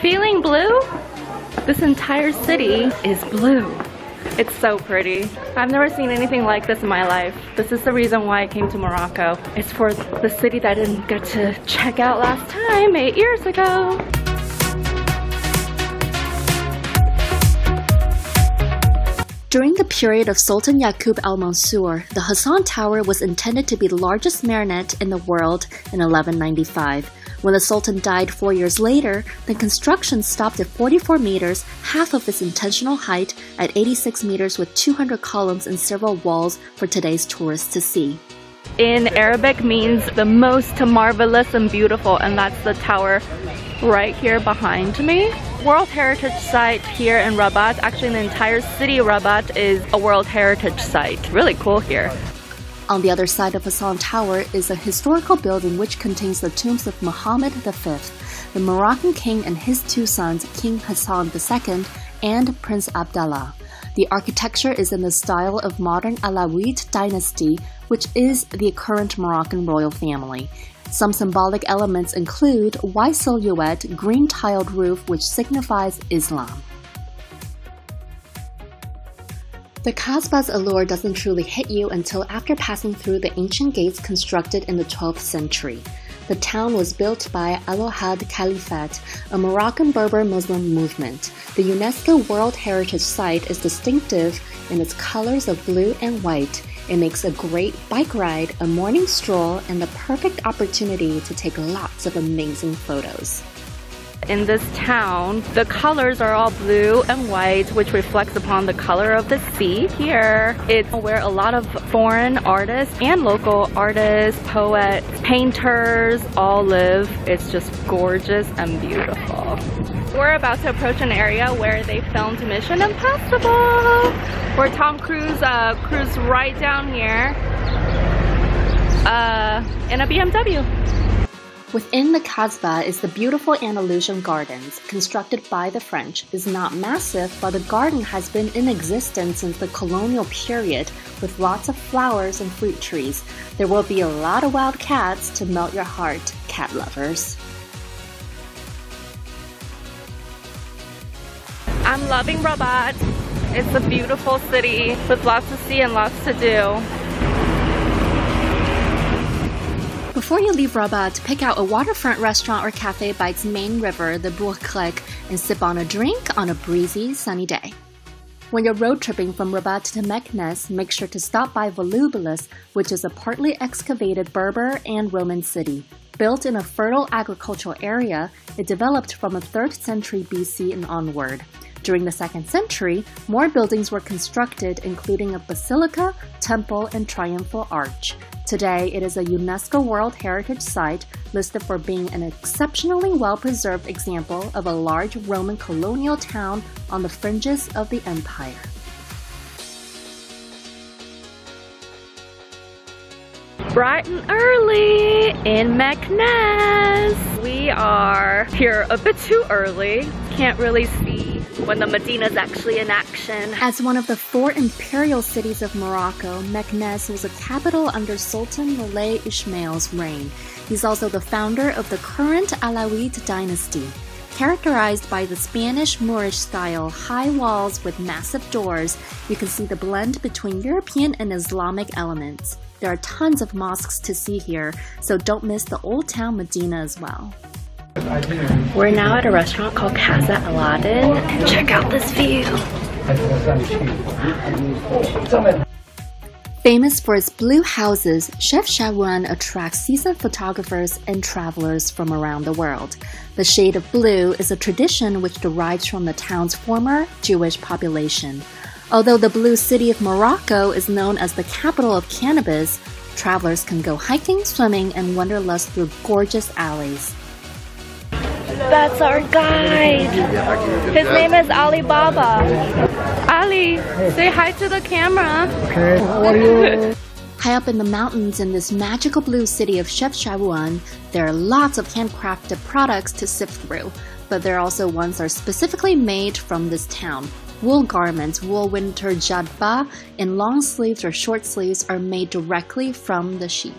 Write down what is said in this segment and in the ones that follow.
Feeling blue? This entire city is blue. It's so pretty. I've never seen anything like this in my life. This is the reason why I came to Morocco. It's for the city that I didn't get to check out last time 8 years ago. During the period of Sultan Yaqub al-Mansur, the Hassan Tower was intended to be the largest minaret in the world in 1195. When the Sultan died 4 years later, the construction stopped at 44 meters, half of its intentional height, at 86 meters with 200 columns and several walls for today's tourists to see. In Arabic means the most marvelous and beautiful, and that's the tower right here behind me. World Heritage Site here in Rabat. Actually, the entire city of Rabat is a World Heritage Site. Really cool here. On the other side of Hassan Tower is a historical building which contains the tombs of Muhammad V, the Moroccan king, and his two sons, King Hassan II and Prince Abdallah. The architecture is in the style of modern Alawite dynasty, which is the current Moroccan royal family. Some symbolic elements include Y silhouette, green tiled roof, which signifies Islam. The Kasbah's allure doesn't truly hit you until after passing through the ancient gates constructed in the 12th century. The town was built by Almohad Caliphate, a Moroccan Berber Muslim movement. The UNESCO World Heritage Site is distinctive in its colors of blue and white. It makes a great bike ride, a morning stroll, and the perfect opportunity to take lots of amazing photos. In this town, the colors are all blue and white, which reflects upon the color of the sea here. It's where a lot of foreign artists and local artists, poets, painters all live. It's just gorgeous and beautiful. We're about to approach an area where they filmed Mission Impossible, where Tom Cruise cruised right down here in a BMW. Within the Kasbah is the beautiful Andalusian Gardens, constructed by the French. It's not massive, but the garden has been in existence since the colonial period, with lots of flowers and fruit trees. There will be a lot of wild cats to melt your heart, cat lovers. I'm loving Rabat. It's a beautiful city with lots to see and lots to do. Before you leave Rabat, pick out a waterfront restaurant or cafe by its main river, the Bouakhlek, and sip on a drink on a breezy, sunny day. When you're road tripping from Rabat to Meknes, make sure to stop by Volubilis, which is a partly excavated Berber and Roman city. Built in a fertile agricultural area, it developed from the 3rd century BC and onward. During the 2nd century, more buildings were constructed, including a basilica, temple, and triumphal arch. Today, it is a UNESCO World Heritage Site listed for being an exceptionally well-preserved example of a large Roman colonial town on the fringes of the empire. Bright and early in Meknes. We are here a bit too early. Can't really see when the Medina is actually in action. As one of the 4 imperial cities of Morocco, Meknes was a capital under Sultan Moulay Ismail's reign. He's also the founder of the current Alawite dynasty. Characterized by the Spanish Moorish style, high walls with massive doors, you can see the blend between European and Islamic elements. There are tons of mosques to see here, so don't miss the Old Town Medina as well. We're now at a restaurant called Casa Aladdin, and check out this view. Famous for its blue houses, Chef Shawan attracts seasoned photographers and travelers from around the world. The shade of blue is a tradition which derives from the town's former Jewish population. Although the blue city of Morocco is known as the capital of cannabis, travelers can go hiking, swimming, and wanderlust through gorgeous alleys. That's our guide. His name is Ali Baba. Ali, say hi to the camera. Okay, how are you? High up in the mountains in this magical blue city of Chef Shawan, there are lots of handcrafted products to sift through, but there are also ones that are specifically made from this town. Wool garments, wool winter jadba, in long sleeves or short sleeves are made directly from the sheep.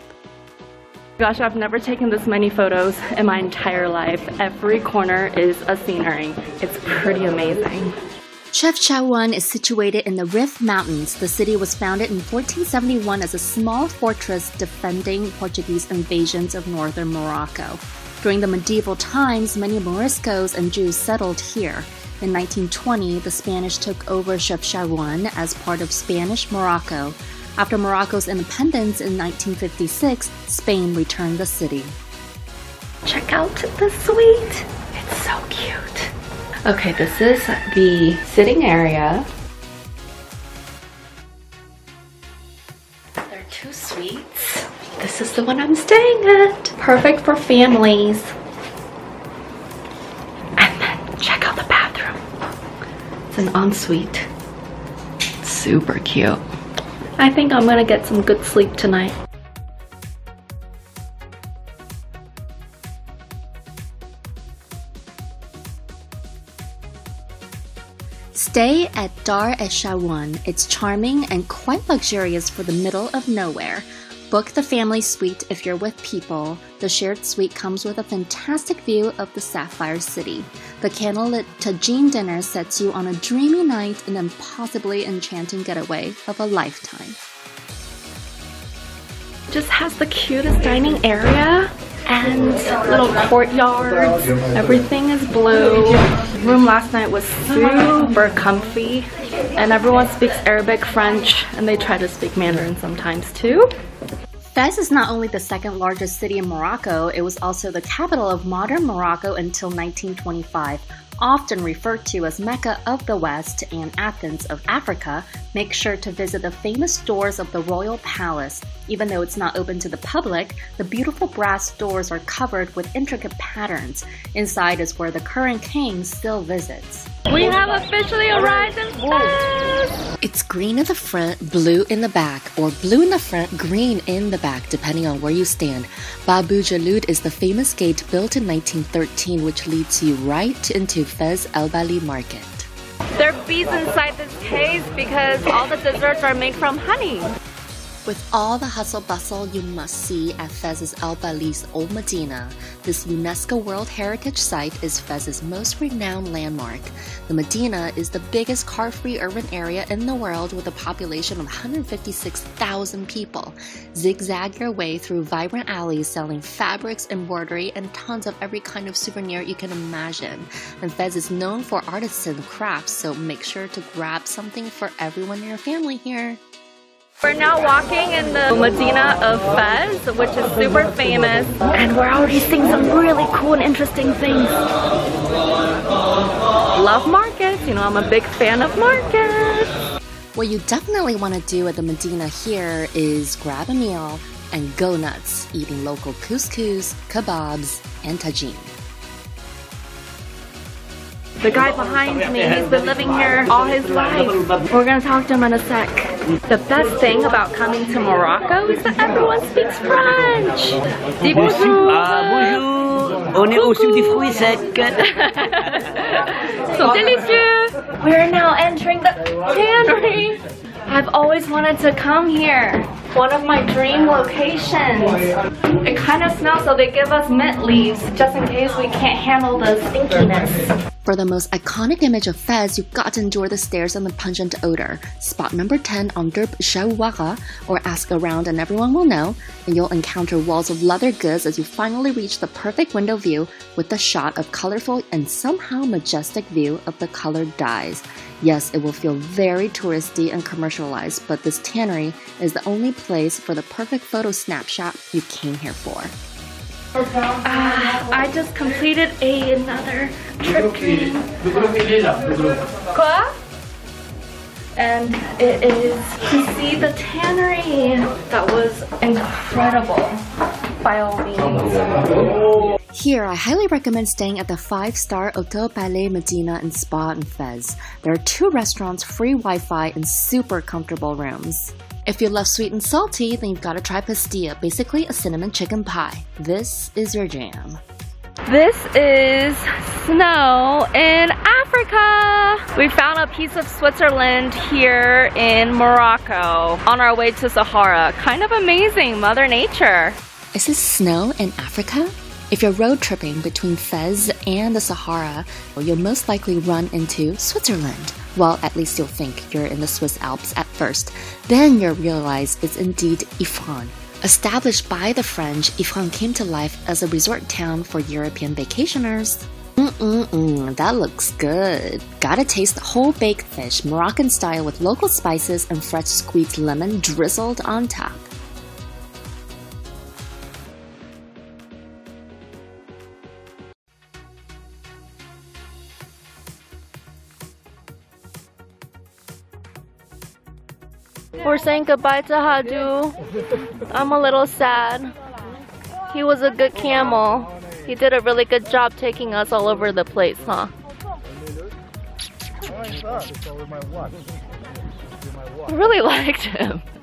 Gosh, I've never taken this many photos in my entire life. Every corner is a scenery. It's pretty amazing. Chefchaouen is situated in the Rif Mountains. The city was founded in 1471 as a small fortress defending Portuguese invasions of northern Morocco. During the medieval times, many Moriscos and Jews settled here. In 1920, the Spanish took over Chefchaouen as part of Spanish Morocco. After Morocco's independence in 1956, Spain returned the city. Check out the suite. It's so cute. Okay, this is the sitting area. There are 2 suites. This is the one I'm staying at. Perfect for families. And then check out the bathroom. It's an ensuite. Super cute. I think I'm gonna get some good sleep tonight. Stay at Dar es Chaouen. It's charming and quite luxurious for the middle of nowhere. Book the family suite if you're with people. The shared suite comes with a fantastic view of the Sapphire City. The candlelit tagine dinner sets you on a dreamy night and an impossibly enchanting getaway of a lifetime. Just has the cutest dining area and little courtyards. Everything is blue. Room last night was super comfy, and everyone speaks Arabic, French, and they try to speak Mandarin sometimes too. Fez is not only the second largest city in Morocco, it was also the capital of modern Morocco until 1925. Often referred to as Mecca of the West and Athens of Africa, make sure to visit the famous doors of the Royal Palace. Even though it's not open to the public, the beautiful brass doors are covered with intricate patterns. Inside is where the current king still visits. We have officially arrived in Fez! It's green in the front, blue in the back, or blue in the front, green in the back, depending on where you stand. Bab Jaloud is the famous gate built in 1913, which leads you right into Fez El Bali Market. There are bees inside this case because all the desserts are made from honey. With all the hustle bustle you must see at Fez's El Bali's Old Medina, this UNESCO World Heritage Site is Fez's most renowned landmark. The Medina is the biggest car-free urban area in the world with a population of 156,000 people. Zigzag your way through vibrant alleys selling fabrics, embroidery, and tons of every kind of souvenir you can imagine. And Fez is known for artisan crafts, so make sure to grab something for everyone in your family here. We're now walking in the Medina of Fez, which is super famous, and we're already seeing some really cool and interesting things. Love markets, you know, I'm a big fan of markets. What you definitely want to do at the Medina here is grab a meal and go nuts, eating local couscous, kebabs, and tagine. The guy behind me, he's been living here all his life. We're gonna talk to him in a sec. The best thing about coming to Morocco is that everyone speaks French. Dis bonjour. Bonjour. On est au sucre des fruits secs. So delicious. We're now entering the tannery. I've always wanted to come here. One of my dream locations. It kind of smells, so they give us mint leaves just in case we can't handle the stinkiness. For the most iconic image of Fez, you've got to endure the stairs and the pungent odor. Spot number 10 on Derb Chouara, or ask around and everyone will know, and you'll encounter walls of leather goods as you finally reach the perfect window view with the shot of colorful and somehow majestic view of the colored dyes. Yes, it will feel very touristy and commercialized, but this tannery is the only place for the perfect photo snapshot you came here for. I just completed another trip dream. Quoi? And it is to see the tannery. That was incredible, by all means. Here, I highly recommend staying at the 5-star Hotel Palais Medina and Spa in Fez. There are 2 restaurants, free Wi-Fi, and super comfortable rooms. If you love sweet and salty, then you've got to try pastilla, basically a cinnamon chicken pie. This is your jam. This is snow in Africa. We found a piece of Switzerland here in Morocco on our way to Sahara. Kind of amazing, Mother Nature. Is this snow in Africa? If you're road tripping between Fez and the Sahara, you'll most likely run into Switzerland. Well, at least you'll think you're in the Swiss Alps at first. Then you'll realize it's indeed Ifrane. Established by the French, Ifrane came to life as a resort town for European vacationers. That looks good. Gotta taste whole baked fish, Moroccan style with local spices and fresh squeezed lemon drizzled on top. We're saying goodbye to Hadu. I'm a little sad. He was a good camel. He did a really good job taking us all over the place, huh? I really liked him.